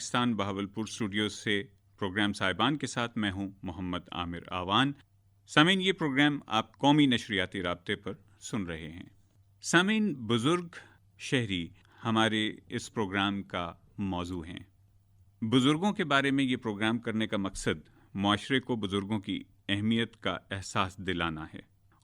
Pakistan Bahawalpur studio سے programme صاحبان کے ساتھ میں ہوں محمد عامر آوان۔ سامعین، یہ پروگرام آپ قومی نشریاتی رابطے پر سن رہے ہیں۔ سامعین، بزرگ شہری ہمارے اس پروگرام کا موضوع ہیں۔ بزرگوں کے بارے میں یہ پروگرام کرنے کا مقصد معاشرے کو بزرگوں کی اہمیت کا احساس دلانا ہے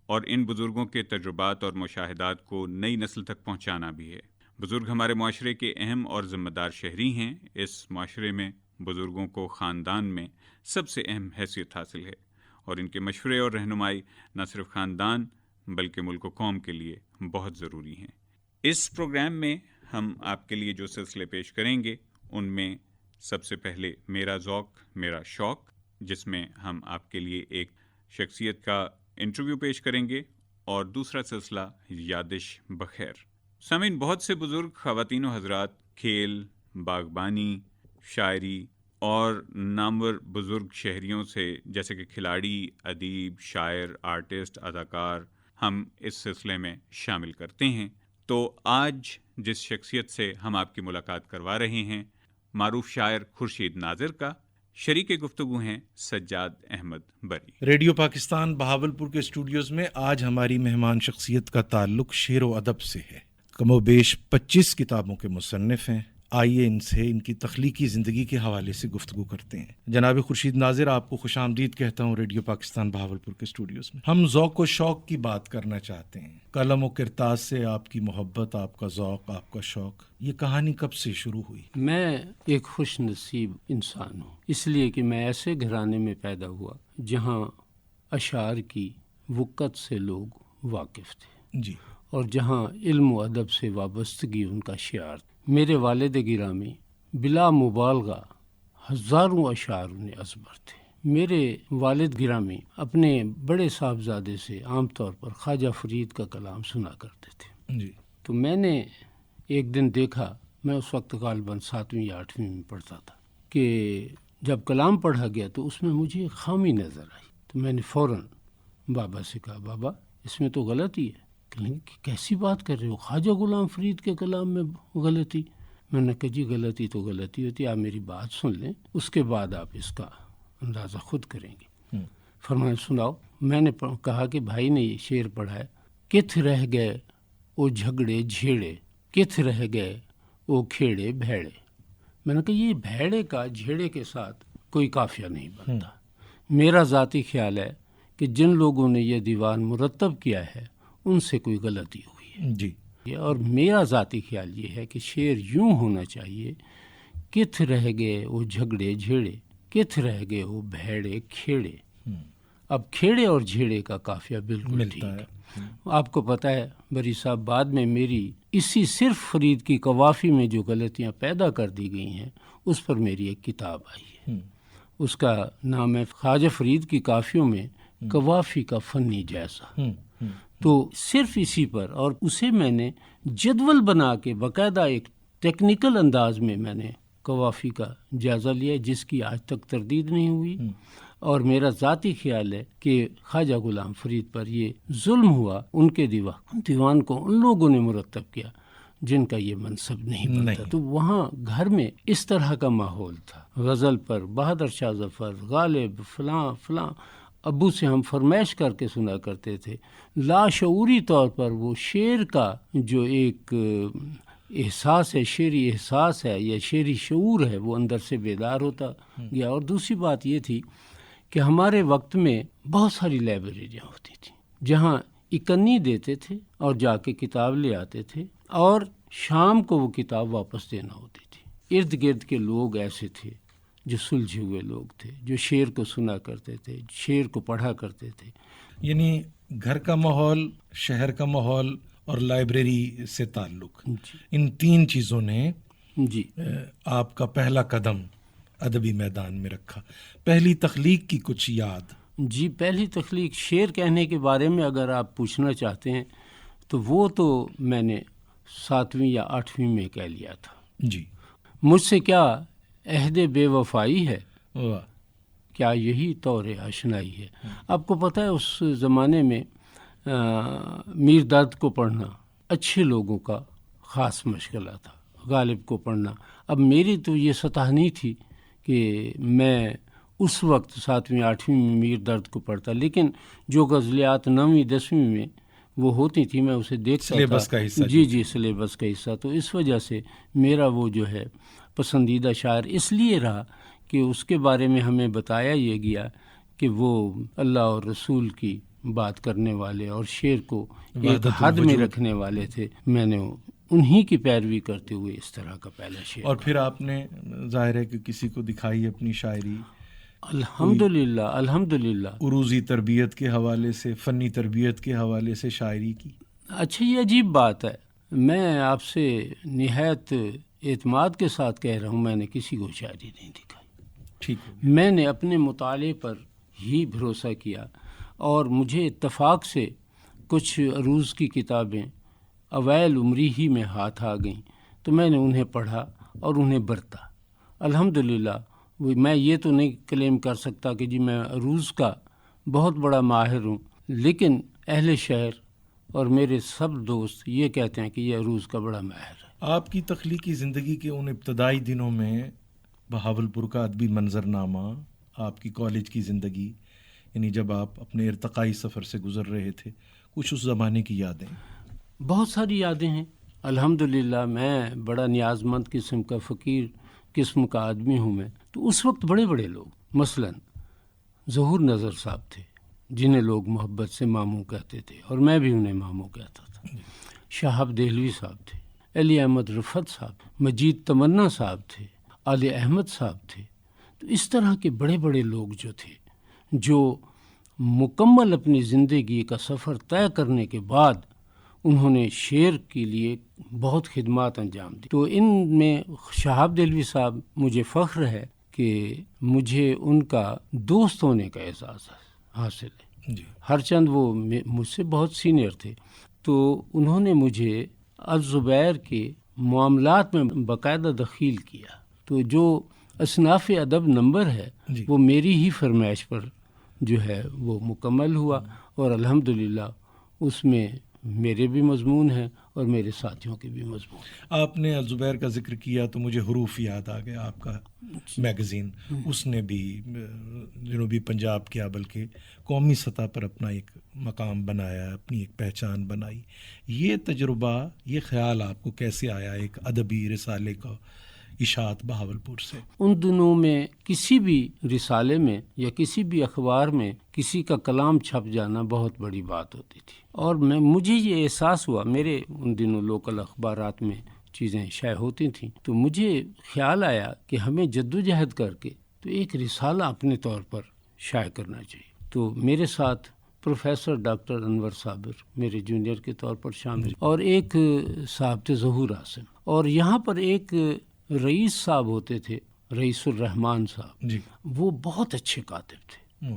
اور ان بزرگوں کے تجربات اور مشاہدات کو نئی نسل تک پہنچانا بھی ہے۔ بزرگ ہمارے معاشرے کے اہم اور ذمہ دار شہری ہیں۔ اس معاشرے میں بزرگوں کو خاندان میں سب سے اہم حیثیت حاصل ہے اور ان کے مشورے اور رہنمائی نہ صرف خاندان بلکہ ملک و قوم کے لیے بہت ضروری ہیں۔ اس پروگرام میں ہم آپ کے لیے جو سلسلے پیش کریں گے ان میں سب سے پہلے میرا ذوق میرا شوق، جس میں ہم آپ کے لیے ایک شخصیت کا انٹرویو پیش کریں گے، اور دوسرا سلسلہ یادش بخیر۔ سامعین، بہت سے بزرگ خواتین و حضرات کھیل، باغبانی، شاعری اور نامور بزرگ شہریوں سے جیسے کہ کھلاڑی، ادیب، شاعر، آرٹسٹ، اداکار ہم اس سلسلے میں شامل کرتے ہیں۔ تو آج جس شخصیت سے ہم آپ کی ملاقات کروا رہے ہیں، معروف شاعر خورشید ناظر کا، شریک گفتگو ہیں سجاد احمد بری۔ ریڈیو پاکستان بہاولپور کے اسٹوڈیوز میں آج ہماری مہمان شخصیت کا تعلق شعر و ادب سے ہے۔ کم و بیش 25 کتابوں کے مصنف ہیں۔ آئیے ان سے ان کی تخلیقی زندگی کے حوالے سے گفتگو کرتے ہیں۔ جناب خورشید ناظر، آپ کو خوش آمدید کہتا ہوں ریڈیو پاکستان بہاولپور کے اسٹوڈیوز میں۔ ہم ذوق و شوق کی بات کرنا چاہتے ہیں۔ قلم و کرتاز سے آپ کی محبت، آپ کا ذوق، آپ کا شوق، یہ کہانی کب سے شروع ہوئی؟ میں ایک خوش نصیب انسان ہوں، اس لیے کہ میں ایسے گھرانے میں پیدا ہوا جہاں اشعار کی وقت سے لوگ واقف تھے، جی، اور جہاں علم و ادب سے وابستگی ان کا شعار تھا۔ میرے والد گرامی بلا مبالغہ ہزاروں اشعار انہیں ازبر تھے۔ میرے والد گرامی اپنے بڑے صاحبزادے سے عام طور پر خواجہ فرید کا کلام سنا کرتے تھے۔ جی، تو میں نے ایک دن دیکھا، میں اس وقت غالباً 7ویں یا 8ویں میں پڑھتا تھا، کہ جب کلام پڑھا گیا تو اس میں مجھے ایک خامی نظر آئی۔ تو میں نے فوراً بابا سے کہا، بابا اس میں تو غلطی ہے۔ کہ کیسی بات کر رہے ہو، خواجہ غلام فرید کے کلام میں غلطی؟ میں نے کہا، جی غلطی تو غلطی ہوتی ہے، آپ میری بات سن لیں، اس کے بعد آپ اس کا اندازہ خود کریں گے۔ فرمایا، سناؤ۔ میں نے کہا کہ بھائی نے یہ شعر پڑھا ہے، کت رہ گئے او جھگڑے جھیڑے، کت رہ گئے او کھیڑے بھیڑے۔ میں نے کہا یہ بھیڑے کا جھیڑے کے ساتھ کوئی قافیہ نہیں بنتا۔ میرا ذاتی خیال ہے کہ جن لوگوں نے یہ دیوان مرتب کیا ہے ان سے کوئی غلطی ہوئی ہے۔ جی، اور میرا ذاتی خیال یہ ہے کہ شعر یوں ہونا چاہیے، کت رہ گئے وہ جھگڑے جھیڑے، کت رہ گئے وہ بھیڑے کھیڑے۔ اب کھیڑے اور جھیڑے کا قافیہ بالکل ٹھیک ہے۔ آپ کو پتہ ہے بری صاحب، بعد میں میری اسی صرف فرید کی قوافی میں جو غلطیاں پیدا کر دی گئی ہیں اس پر میری ایک کتاب آئی ہے۔ اس کا نام ہے خواجہ فرید کی قافیوں میں قوافی کا فنی جائزہ۔ تو صرف اسی پر، اور اسے میں نے جدول بنا کے باقاعدہ ایک ٹیکنیکل انداز میں نے قوافی کا جائزہ لیا، جس کی آج تک تردید نہیں ہوئی۔ اور میرا ذاتی خیال ہے کہ خواجہ غلام فرید پر یہ ظلم ہوا، ان کے دیوان کو ان لوگوں نے مرتب کیا جن کا یہ منصب نہیں بنتا۔ تو وہاں گھر میں اس طرح کا ماحول تھا، غزل پر بہادر شاہ ظفر، غالب، فلاں فلاں، ابو سے ہم فرمائش کر کے سنا کرتے تھے۔ لاشعوری طور پر وہ شعر کا جو ایک احساس ہے، شعری احساس ہے یا شعری شعور ہے، وہ اندر سے بیدار ہوتا گیا۔ اور دوسری بات یہ تھی کہ ہمارے وقت میں بہت ساری لائبریریاں ہوتی تھیں جہاں اکنی دیتے تھے اور جا کے کتاب لے آتے تھے، اور شام کو وہ کتاب واپس دینا ہوتی تھی۔ ارد گرد کے لوگ ایسے تھے جو سلجھے ہوئے لوگ تھے، جو شعر کو سنا کرتے تھے، شعر کو پڑھا کرتے تھے۔ یعنی گھر کا ماحول، شہر کا ماحول اور لائبریری سے تعلق، ان تین چیزوں نے جی آپ کا پہلا قدم ادبی میدان میں رکھا۔ پہلی تخلیق کی کچھ یاد؟ جی، پہلی تخلیق شعر کہنے کے بارے میں اگر آپ پوچھنا چاہتے ہیں تو وہ تو میں نے 7ویں یا 8ویں میں کہہ لیا تھا۔ جی، مجھ سے کیا عہد بے وفائی ہے، واہ، کیا یہی طور آشنائی ہے۔ آپ کو پتہ ہے اس زمانے میں میر درد کو پڑھنا اچھے لوگوں کا خاص مشغلہ تھا، غالب کو پڑھنا. اب میری تو یہ سطح نہیں تھی کہ میں اس وقت 7ویں 8ویں میں میر درد کو پڑھتا، لیکن جو غزلیات 9ویں 10ویں میں وہ ہوتی تھی میں اسے دیکھتا سلیبس تھا. کا حصہ. جی سلیبس کا حصہ. تو اس وجہ سے میرا وہ جو ہے پسندیدہ شاعر اس لیے رہا کہ اس کے بارے میں ہمیں بتایا یہ گیا کہ وہ اللہ اور رسول کی بات کرنے والے اور شعر کو ایک حد میں رکھنے والے تھے. میں نے انہی کی پیروی کرتے ہوئے اس طرح کا پہلا شعر. اور پھر آپ نے ظاہر ہے کہ کسی کو دکھائی اپنی شاعری. الحمدللہ عروضی تربیت کے حوالے سے، فنی تربیت کے حوالے سے شاعری کی. اچھا، یہ عجیب بات ہے. میں آپ سے نہایت اعتماد کے ساتھ کہہ رہا ہوں، میں نے کسی کو شاعری نہیں دکھائی. ٹھیک ہے. میں نے اپنے مطالعے پر ہی بھروسہ کیا، اور مجھے اتفاق سے کچھ عروض کی کتابیں اوائل عمری ہی میں ہاتھ آ گئیں، تو میں نے انہیں پڑھا اور انہیں برتا. الحمدللہ میں یہ تو نہیں کلیم کر سکتا کہ جی میں عروض کا بہت بڑا ماہر ہوں، لیکن اہل شہر اور میرے سب دوست یہ کہتے ہیں کہ یہ عروض کا بڑا ماہر ہے. آپ کی تخلیقی زندگی کے ان ابتدائی دنوں میں بہاولپور کا ادبی منظرنامہ، آپ کی کالج کی زندگی، یعنی جب آپ اپنے ارتقائی سفر سے گزر رہے تھے، کچھ اس زمانے کی یادیں؟ بہت ساری یادیں ہیں. الحمدللہ میں بڑا نیاز مند قسم کا، فقیر قسم کا آدمی ہوں میں. تو اس وقت بڑے بڑے لوگ، مثلا ظہور نظر صاحب تھے جنہیں لوگ محبت سے ماموں کہتے تھے، اور میں بھی انہیں ماموں کہتا تھا. شہاب دہلوی صاحب تھے، علی احمد رفعت صاحب، مجید تمنا صاحب تھے، علی احمد صاحب تھے. تو اس طرح کے بڑے بڑے لوگ جو تھے، جو مکمل اپنی زندگی کا سفر طے کرنے کے بعد انہوں نے شعر کے لیے بہت خدمات انجام دی. تو ان میں شہاب دہلوی صاحب مجھے فخر ہے کہ مجھے ان کا دوست ہونے کا اعزاز حاصل ہے. ہرچند وہ مجھ سے بہت سینئر تھے، تو انہوں نے مجھے الزبیر کے معاملات میں باقاعدہ دخیل کیا. تو جو اصناف ادب نمبر ہے وہ میری ہی فرمائش پر جو ہے وہ مکمل ہوا، اور الحمدللہ اس میں میرے بھی مضمون ہیں اور میرے ساتھیوں کے بھی مضمون. آپ نے الزبیر کا ذکر کیا تو مجھے حروف یاد آ گیا. آپ کا میگزین، اس نے بھی جنوبی پنجاب کیا بلکہ قومی سطح پر اپنا ایک مقام بنایا، اپنی ایک پہچان بنائی. یہ تجربہ، یہ خیال آپ کو کیسے آیا ایک ادبی رسالے کا اشاعت بہاولپور سے؟ ان دنوں میں کسی بھی رسالے میں یا کسی بھی اخبار میں کسی کا کلام چھپ جانا بہت بڑی بات ہوتی تھی. اور مجھے یہ احساس ہوا، میرے ان دنوں لوکل اخبارات میں چیزیں شائع ہوتی تھیں، تو مجھے خیال آیا کہ ہمیں جدوجہد کر کے تو ایک رسالہ اپنے طور پر شائع کرنا چاہیے. تو میرے ساتھ پروفیسر ڈاکٹر انور صابر میرے جونیئر کے طور پر شامل، اور ایک صاحب تھے ظہور عاصم، اور یہاں پر ایک رئیس صاحب ہوتے تھے، رئیس الرحمان صاحب. وہ بہت اچھے کاتب تھے.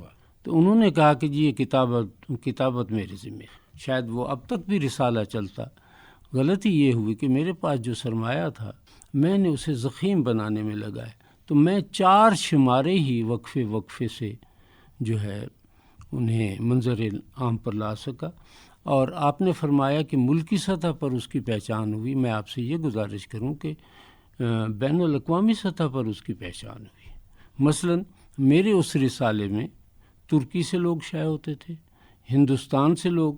تو انہوں نے کہا کہ جی یہ کتابت میرے ذمہ ہے. شاید وہ اب تک بھی رسالہ چلتا. غلطی یہ ہوئی کہ میرے پاس جو سرمایہ تھا میں نے اسے ضخیم بنانے میں لگایا. تو میں 4 شمارے ہی وقفے سے جو ہے انہیں منظر عام پر لا سکا. اور آپ نے فرمایا کہ ملکی سطح پر اس کی پہچان ہوئی. میں آپ سے یہ گزارش کروں کہ بین الاقوامی سطح پر اس کی پہچان ہوئی. مثلا میرے اس رسالے میں ترکی سے لوگ شائع ہوتے تھے، ہندوستان سے لوگ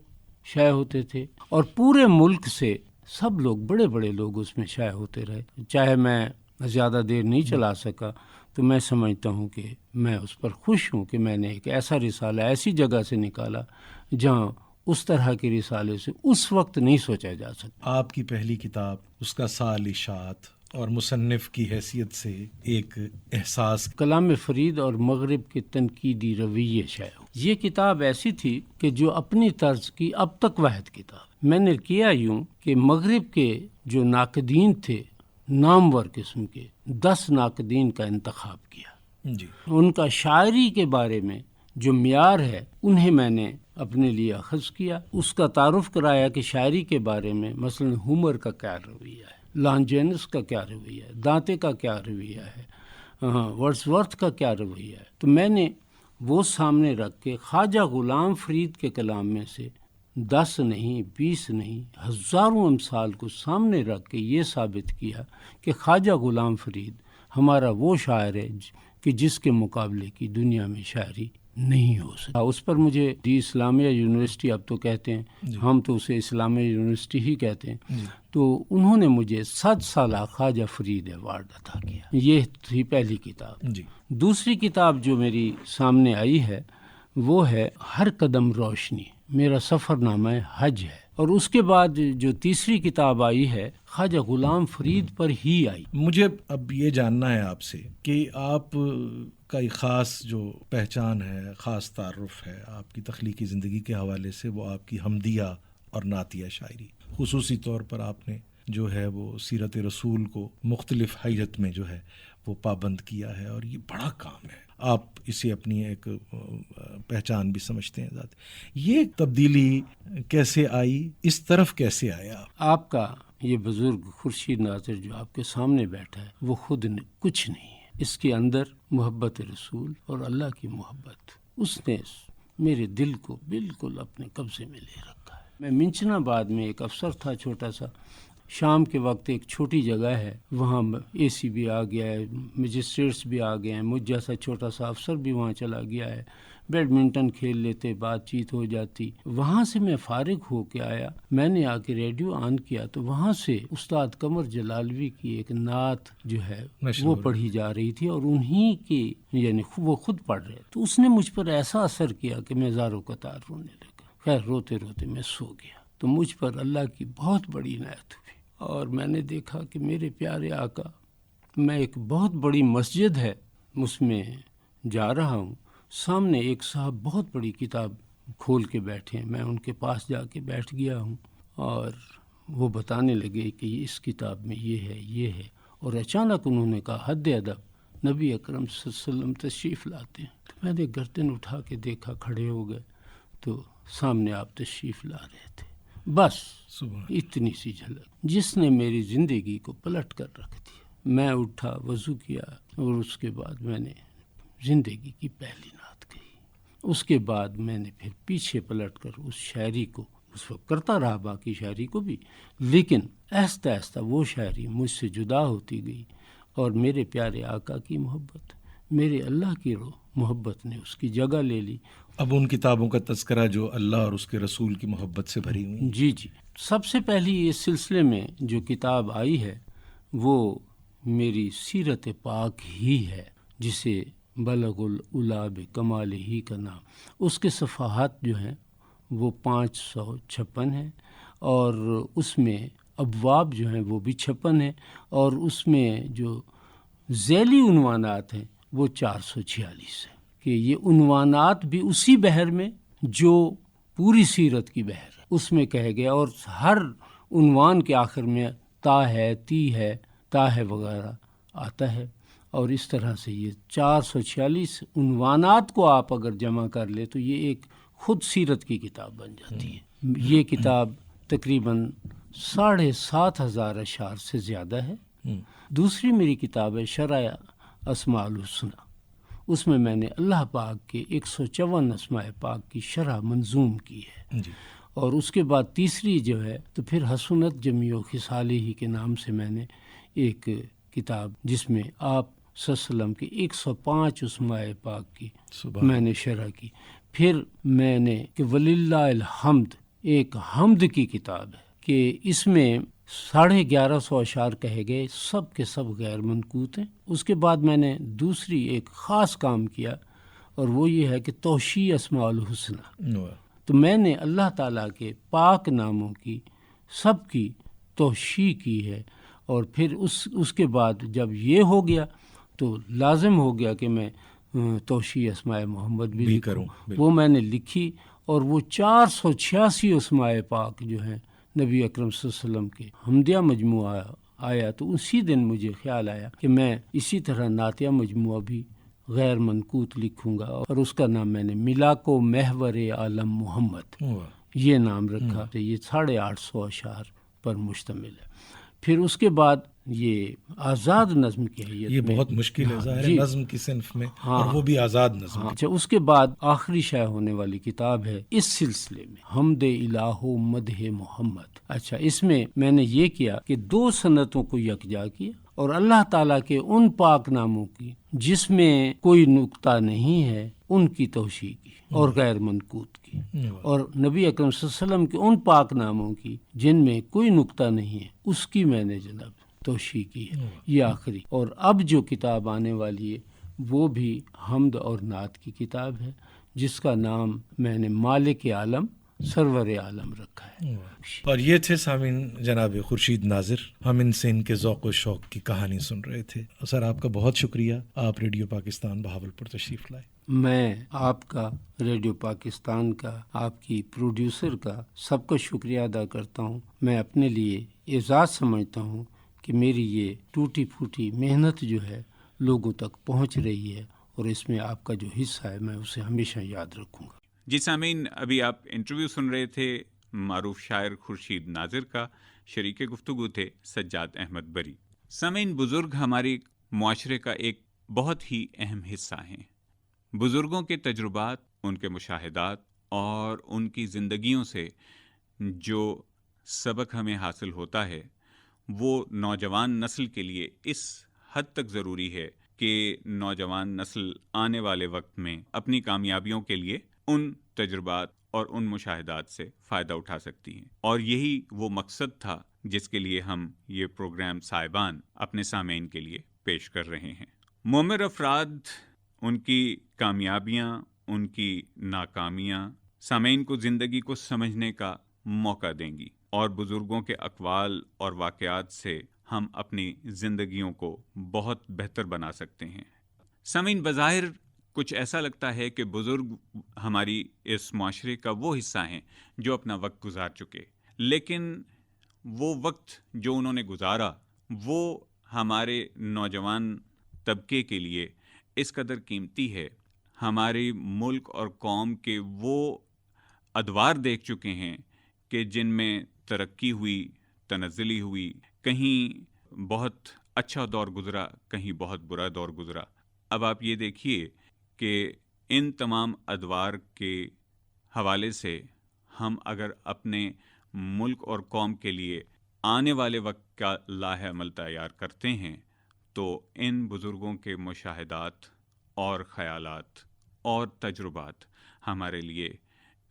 شائع ہوتے تھے، اور پورے ملک سے سب لوگ، بڑے بڑے لوگ اس میں شائع ہوتے رہے. چاہے میں زیادہ دیر نہیں چلا سکا، تو میں سمجھتا ہوں کہ میں اس پر خوش ہوں کہ میں نے ایک ایسا رسالہ ایسی جگہ سے نکالا جہاں اس طرح کے رسالے سے اس وقت نہیں سوچا جا سکتا. آپ کی پہلی کتاب، اس کا سال اشاعت، اور مصنف کی حیثیت سے ایک احساس، کلام فرید اور مغرب کے تنقیدی رویے شائع ہو. یہ کتاب ایسی تھی کہ جو اپنی طرز کی اب تک واحد کتاب. میں نے کیا یوں کہ مغرب کے جو ناقدین تھے، نامور قسم کے 10 ناقدین کا انتخاب کیا. ان کا شاعری کے بارے میں جو معیار ہے انہیں میں نے اپنے لیے اخذ کیا. اس کا تعارف کرایا کہ شاعری کے بارے میں مثلا ہومر کا کیا رویہ ہے، لانجینس کا کیا رویہ ہے، دانتے کا کیا رویہ ہے، ورڈسورتھ کا کیا رویہ ہے. تو میں نے وہ سامنے رکھ کے خواجہ غلام فرید کے کلام میں سے 10 نہیں 20 نہیں ہزاروں امثال کو سامنے رکھ کے یہ ثابت کیا کہ خواجہ غلام فرید ہمارا وہ شاعر ہے کہ جس کے مقابلے کی دنیا میں شاعری نہیں ہو سکتا. اس پر مجھے اسلامیہ یونیورسٹی اب تو کہتے ہیں، ہم تو اسے اسلامیہ یونیورسٹی ہی کہتے ہیں، تو انہوں نے مجھے 7 سالہ خواجہ فرید ایوارڈ عطا کیا. یہ تھی پہلی کتاب. دوسری کتاب جو میری سامنے آئی ہے وہ ہے ہر قدم روشنی، میرا سفر نامہ حج ہے. اور اس کے بعد جو تیسری کتاب آئی ہے خواجہ غلام فرید پر ہی آئی. مجھے اب یہ جاننا ہے آپ سے کہ آپ کا ایک خاص جو پہچان ہے، خاص تعارف ہے آپ کی تخلیقی زندگی کے حوالے سے، وہ آپ کی حمدیہ اور نعتیہ شاعری. خصوصی طور پر آپ نے جو ہے وہ سیرت رسول کو مختلف حیت میں جو ہے وہ پابند کیا ہے، اور یہ بڑا کام ہے. آپ اسے اپنی ایک پہچان بھی سمجھتے ہیں ذات. یہ تبدیلی کیسے آئی، اس طرف کیسے آیا؟ آپ کا یہ بزرگ خورشید ناظر جو آپ کے سامنے بیٹھا ہے وہ خود کچھ نہیں ہے. اس کے اندر محبت رسول اور اللہ کی محبت، اس نے میرے دل کو بالکل اپنے قبضے میں لے رکھا ہے. میں منچنا آباد میں ایک افسر تھا چھوٹا سا، شام کے وقت ایک چھوٹی جگہ ہے، وہاں اے سی بھی آ گیا ہے، مجسٹریٹس بھی آ گئے ہیں، مجھ جیسا چھوٹا سا افسر بھی وہاں چلا گیا ہے. بیڈمنٹن کھیل لیتے، بات چیت ہو جاتی. وہاں سے میں فارغ ہو کے آیا، میں نے آ کے ریڈیو آن کیا تو وہاں سے استاد قمر جلالوی کی ایک نعت جو ہے وہ پڑھی جا رہی تھی، اور انہی کی یعنی وہ خود پڑھ رہے. تو اس نے مجھ پر ایسا اثر کیا کہ میں زاروں قطار رونے لگا. خیر روتے روتے میں سو گیا. تو مجھ پر اللہ کی بہت بڑی عنایت ہوئی، اور میں نے دیکھا کہ میرے پیارے آقا، میں ایک بہت بڑی مسجد ہے اس میں جا رہا ہوں، سامنے ایک صاحب بہت بڑی کتاب کھول کے بیٹھے ہیں. میں ان کے پاس جا کے بیٹھ گیا ہوں، اور وہ بتانے لگے کہ اس کتاب میں یہ ہے یہ ہے. اور اچانک انہوں نے کہا حد ادب نبی اکرم صلی اللہ علیہ وسلم تشریف لاتے ہیں. تو میں نے گردن اٹھا کے دیکھا، کھڑے ہو گئے تو سامنے آپ تشریف لا رہے تھے. بس اتنی سی جھلک جس نے میری زندگی کو پلٹ کر رکھ دیا. میں اٹھا، وضو کیا، اور اس کے بعد میں نے زندگی کی پہلی نعت کہی. اس کے بعد میں نے پھر پیچھے پلٹ کر اس شاعری کو اس وقت کرتا رہا، باقی شاعری کو بھی، لیکن آہستہ آہستہ وہ شاعری مجھ سے جدا ہوتی گئی، اور میرے پیارے آقا کی محبت، میرے اللہ کی محبت نے اس کی جگہ لے لی. اب ان کتابوں کا تذکرہ جو اللہ اور اس کے رسول کی محبت سے بھری ہوئی. جی سب سے پہلی اس سلسلے میں جو کتاب آئی ہے وہ میری سیرت پاک ہی ہے، جسے بلغ العلا بکمال ہی کا نام. اس کے صفحات جو ہیں وہ 556 ہیں، اور اس میں ابواب جو ہیں وہ بھی 56 ہیں، اور اس میں جو ذیلی عنوانات ہیں وہ 446 ہیں. کہ یہ عنوانات بھی اسی بحر میں جو پوری سیرت کی بحر ہے اس میں کہے گئے، اور ہر عنوان کے آخر میں تا ہے، تی ہے، تا ہے وغیرہ آتا ہے. اور اس طرح سے یہ 446 عنوانات کو آپ اگر جمع کر لے تو یہ ایک خود سیرت کی کتاب بن جاتی ہے. یہ کتاب تقریباً 7,500 اشعار سے زیادہ ہے. دوسری میری کتاب ہے شرح اسماء الحسنی. اس میں میں نے اللہ پاک کے 154 اسماء پاک کی شرح منظوم کی ہے. اور اس کے بعد تیسری جو ہے تو پھر حسنت جمیع خصالہ کے نام سے میں نے ایک کتاب جس میں آپ صلی اللہ علیہ وسلم کے 105 اسماء پاک کی میں نے شرح کی. پھر میں نے کہ وللہ الحمد ایک حمد کی کتاب ہے کہ اس میں 1150 اشعار کہے گئے، سب کے سب غیر منقوط ہیں. اس کے بعد میں نے دوسری ایک خاص کام کیا، اور وہ یہ ہے کہ توشیع اسماء الحسنی. تو میں نے اللہ تعالیٰ کے پاک ناموں کی سب کی توشیع کی ہے. اور پھر اس کے بعد جب یہ ہو گیا تو لازم ہو گیا کہ میں توشیع اسماء محمد بھی کروں. وہ میں نے لکھی، اور وہ 486 اسماء پاک جو ہیں نبی اکرم صلی اللہ علیہ وسلم کے حمدیہ مجموعہ آیا. تو اسی دن مجھے خیال آیا کہ میں اسی طرح نعتیہ مجموعہ بھی غیر منقوط لکھوں گا، اور اس کا نام میں نے ملاک و محور عالم محمد یہ نام رکھا. یہ 850 اشعار پر مشتمل ہے. پھر اس کے بعد یہ آزاد نظم کی حیثیت یہ میں بہت مشکل ہے ظاہر ہے نظم کی صنف میں، اور وہ بھی آزاد نظم۔ اچھا، اس کے بعد آخری شائع ہونے والی کتاب ہے اس سلسلے میں حمد الہ و مدح محمد۔ اچھا، اس میں میں نے یہ کیا کہ 2 سنتوں کو یکجا کیا اور اللہ تعالیٰ کے ان پاک ناموں کی جس میں کوئی نقطہ نہیں ہے ان کی توشیح کی اور غیر منقوط کی، اور نبی اکرم صلی اللہ علیہ وسلم کے ان پاک ناموں کی جن میں کوئی نقطہ نہیں ہے اس کی میں نے جناب توشیح کی ہے۔ یہ آخری، اور اب جو کتاب آنے والی ہے وہ بھی حمد اور نعت کی کتاب ہے، جس کا نام میں نے مالک عالم سرور عالم رکھا ہے۔ اور یہ تھے سامعین جناب خورشید ناظر، ہم ان سے ان کے ذوق و شوق کی کہانی سن رہے تھے۔ سر آپ کا بہت شکریہ، آپ ریڈیو پاکستان بہاولپور تشریف لائے۔ میں آپ کا، ریڈیو پاکستان کا، آپ کی پروڈیوسر کا سب کا شکریہ ادا کرتا ہوں۔ میں اپنے لیے اعزاز سمجھتا ہوں کہ میری یہ ٹوٹی پھوٹی محنت جو ہے لوگوں تک پہنچ رہی ہے، اور اس میں آپ کا جو حصہ ہے میں اسے ہمیشہ یاد رکھوں گا۔ جی سامعین، ابھی آپ انٹرویو سن رہے تھے معروف شاعر خورشید ناظر کا، شریک گفتگو تھے سجاد احمد بری۔ سامعین، بزرگ ہمارے معاشرے کا ایک بہت ہی اہم حصہ ہیں۔ بزرگوں کے تجربات، ان کے مشاہدات اور ان کی زندگیوں سے جو سبق ہمیں حاصل ہوتا ہے وہ نوجوان نسل کے لیے اس حد تک ضروری ہے کہ نوجوان نسل آنے والے وقت میں اپنی کامیابیوں کے لیے ان تجربات اور ان مشاہدات سے فائدہ اٹھا سکتی ہیں، اور یہی وہ مقصد تھا جس کے لیے ہم یہ پروگرام صاحبان اپنے سامعین کے لیے پیش کر رہے ہیں۔ مومر افراد، ان کی کامیابیاں، ان کی ناکامیاں سامعین کو زندگی کو سمجھنے کا موقع دیں گی، اور بزرگوں کے اقوال اور واقعات سے ہم اپنی زندگیوں کو بہت بہتر بنا سکتے ہیں۔ سامعین، بظاہر کچھ ایسا لگتا ہے کہ بزرگ ہماری اس معاشرے کا وہ حصہ ہیں جو اپنا وقت گزار چکے، لیکن وہ وقت جو انہوں نے گزارا وہ ہمارے نوجوان طبقے کے لیے اس قدر قیمتی ہے۔ ہمارے ملک اور قوم کے وہ ادوار دیکھ چکے ہیں کہ جن میں ترقی ہوئی، تنزلی ہوئی، کہیں بہت اچھا دور گزرا، کہیں بہت برا دور گزرا۔ اب آپ یہ دیکھیے کہ ان تمام ادوار کے حوالے سے ہم اگر اپنے ملک اور قوم کے لیے آنے والے وقت کا لاہ عمل تیار کرتے ہیں تو ان بزرگوں کے مشاہدات اور خیالات اور تجربات ہمارے لیے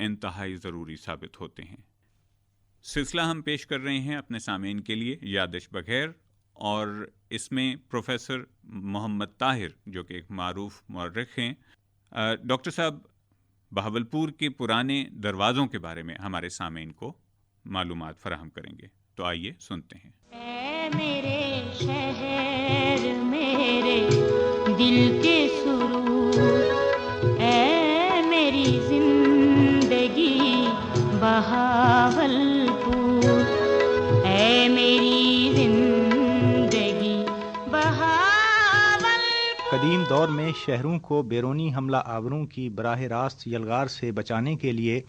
انتہائی ضروری ثابت ہوتے ہیں۔ سلسلہ ہم پیش کر رہے ہیں اپنے سامعین کے لیے یادش بغیر، اور اس میں پروفیسر محمد طاہر جو کہ ایک معروف مورخ ہیں، ڈاکٹر صاحب بہاولپور کے پرانے دروازوں کے بارے میں ہمارے سامعین کو معلومات فراہم کریں گے، تو آئیے سنتے ہیں۔ اے میرے شہر میرے دل کے سرور، اے میری زندگی بہاولپور، اے میری زندگی بہاولپور۔ قدیم دور میں شہروں کو بیرونی حملہ آوروں کی براہ راست یلغار سے بچانے کے لیے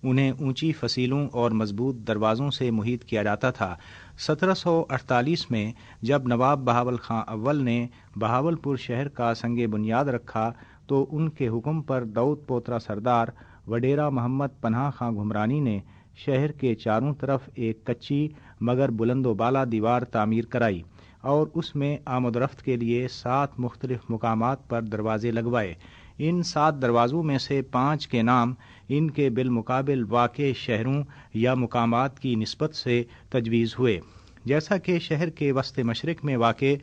انہیں اونچی فصیلوں اور مضبوط دروازوں سے محیط کیا جاتا تھا۔ 1748 میں جب نواب بہاول خان اول نے بہاولپور شہر کا سنگ بنیاد رکھا تو ان کے حکم پر داؤد پوترا سردار وڈیرا محمد پناہ خان گھمرانی نے شہر کے چاروں طرف ایک کچی مگر بلند و بالا دیوار تعمیر کرائی اور اس میں آمد و رفت کے لیے 7 مختلف مقامات پر دروازے لگوائے۔ ان 7 دروازوں میں سے 5 کے نام ان کے بالمقابل واقع شہروں یا مقامات کی نسبت سے تجویز ہوئے، جیسا کہ شہر کے وسط مشرق میں واقع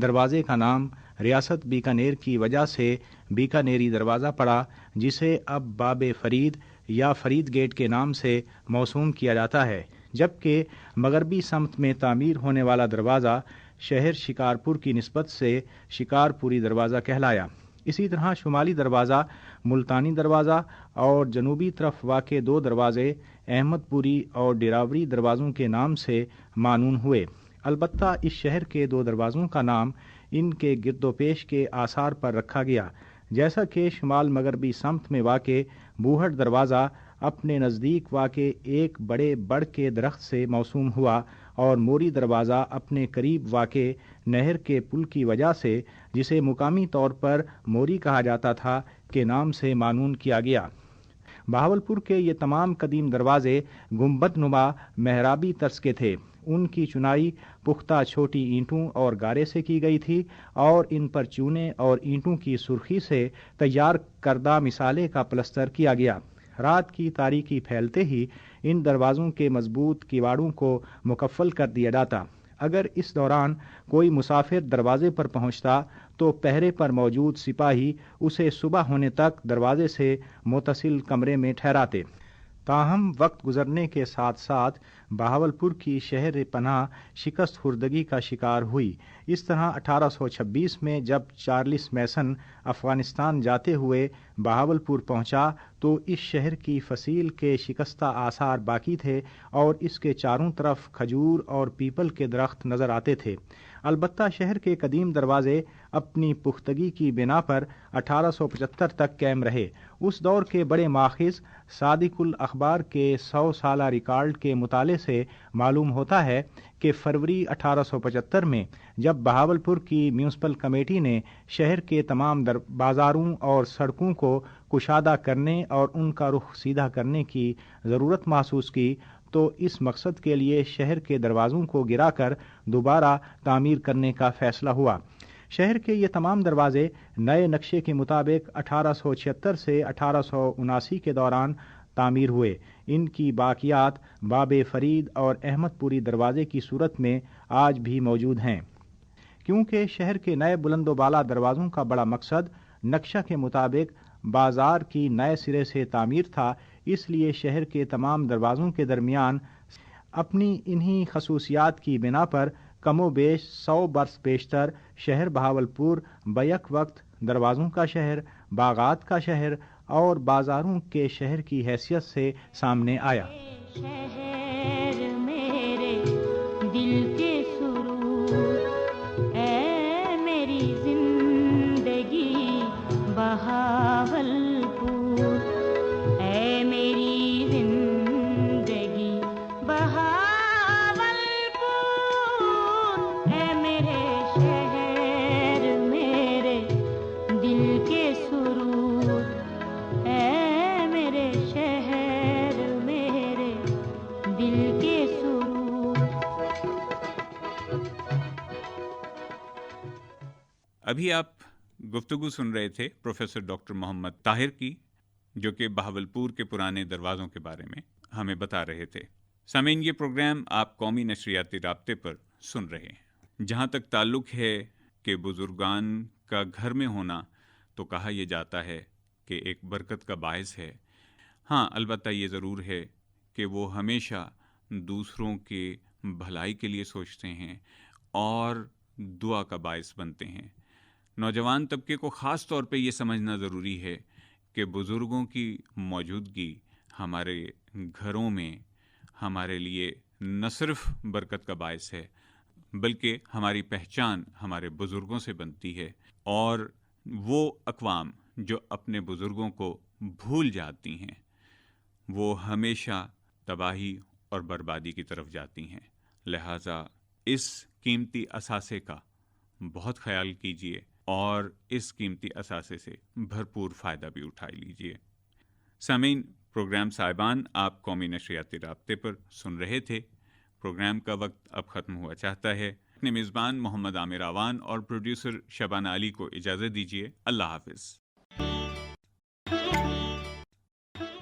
دروازے کا نام ریاست بیکانیر کی وجہ سے بیکانیری دروازہ پڑا، جسے اب باب فرید یا فرید گیٹ کے نام سے موسوم کیا جاتا ہے، جبکہ مغربی سمت میں تعمیر ہونے والا دروازہ شہر شکارپور کی نسبت سے شکارپوری دروازہ کہلایا۔ اسی طرح شمالی دروازہ ملتانی دروازہ اور جنوبی طرف واقع 2 دروازے احمد پوری اور ڈیراوری دروازوں کے نام سے معنون ہوئے۔ البتہ اس شہر کے 2 دروازوں کا نام ان کے گرد و پیش کے آثار پر رکھا گیا، جیسا کہ شمال مغربی سمت میں واقع بوہڑ دروازہ اپنے نزدیک واقع ایک بڑے بڑ کے درخت سے موسوم ہوا اور موری دروازہ اپنے قریب واقع نہر کے پل کی وجہ سے، جسے مقامی طور پر موری کہا جاتا تھا، کے نام سے معنون کیا گیا۔ بہاولپور کے یہ تمام قدیم دروازے گنبد نما محرابی طرز کے تھے۔ ان کی چنائی پختہ چھوٹی اینٹوں اور گارے سے کی گئی تھی اور ان پر چونے اور اینٹوں کی سرخی سے تیار کردہ مثالے کا پلستر کیا گیا۔ رات کی تاریکی پھیلتے ہی ان دروازوں کے مضبوط کیواڑوں کو مقفل کر دیا جاتا۔ اگر اس دوران کوئی مسافر دروازے پر پہنچتا تو پہرے پر موجود سپاہی اسے صبح ہونے تک دروازے سے متصل کمرے میں ٹھہراتے۔ تاہم وقت گزرنے کے ساتھ ساتھ بہاولپور کی شہر پناہ شکست خوردگی کا شکار ہوئی۔ اس طرح 1826 میں جب چارلس میسن افغانستان جاتے ہوئے بہاولپور پہنچا تو اس شہر کی فصیل کے شکستہ آثار باقی تھے اور اس کے چاروں طرف کھجور اور پیپل کے درخت نظر آتے تھے۔ البتہ شہر کے قدیم دروازے اپنی پختگی کی بنا پر 1875 تک قائم رہے۔ اس دور کے بڑے ماخذ صادق الاخبار کے 100 سالہ ریکارڈ کے مطالعے سے معلوم ہوتا ہے کہ فروری 1875 میں جب بہاولپور کی میونسپل کمیٹی نے شہر کے تمام بازاروں اور سڑکوں کو کشادہ کرنے اور ان کا رخ سیدھا کرنے کی ضرورت محسوس کی تو اس مقصد کے لیے شہر کے دروازوں کو گرا کر دوبارہ تعمیر کرنے کا فیصلہ ہوا۔ شہر کے یہ تمام دروازے نئے نقشے کے مطابق 1876 سے 1879 کے دوران تعمیر ہوئے۔ ان کی باقیات باب فرید اور احمد پوری دروازے کی صورت میں آج بھی موجود ہیں۔ کیونکہ شہر کے نئے بلند و بالا دروازوں کا بڑا مقصد نقشہ کے مطابق بازار کی نئے سرے سے تعمیر تھا، اس لیے شہر کے تمام دروازوں کے درمیان اپنی انہی خصوصیات کی بنا پر کم و بیش 100 برس بیشتر شہر بہاولپور بیک وقت دروازوں کا شہر، باغات کا شہر اور بازاروں کے شہر کی حیثیت سے سامنے آیا۔ شہر میرے دل کے سرور، اے میری زندگی بہاولپور، اے میری زندگی بہاولپور، اے میرے شہر میرے دل کے سرور، اے میرے شہر میرے دل کے سرور۔ ابھی آپ گفتگو سن رہے تھے پروفیسر ڈاکٹر محمد طاہر کی، جو کہ بہاولپور کے پرانے دروازوں کے بارے میں ہمیں بتا رہے تھے۔ سامعین، یہ پروگرام آپ قومی نشریاتی رابطے پر سن رہے ہیں۔ جہاں تک تعلق ہے کہ بزرگان کا گھر میں ہونا، تو کہا یہ جاتا ہے کہ ایک برکت کا باعث ہے۔ ہاں، البتہ یہ ضرور ہے کہ وہ ہمیشہ دوسروں کے بھلائی کے لیے سوچتے ہیں اور دعا کا باعث بنتے ہیں۔ نوجوان طبقے کو خاص طور پہ یہ سمجھنا ضروری ہے کہ بزرگوں کی موجودگی ہمارے گھروں میں ہمارے لیے نہ صرف برکت کا باعث ہے، بلکہ ہماری پہچان ہمارے بزرگوں سے بنتی ہے، اور وہ اقوام جو اپنے بزرگوں کو بھول جاتی ہیں وہ ہمیشہ تباہی اور بربادی کی طرف جاتی ہیں۔ لہٰذا اس قیمتی اثاثے کا بہت خیال کیجیے اور اس قیمتی اثاثے سے بھرپور فائدہ بھی اٹھا لیجیے۔ سامعین، پروگرام صاحبان آپ قومی نشریاتی رابطے پر سن رہے تھے۔ پروگرام کا وقت اب ختم ہوا چاہتا ہے۔ اپنے میزبان محمد عامر آوان اور پروڈیوسر شبانہ علی کو اجازت دیجیے۔ اللہ حافظ۔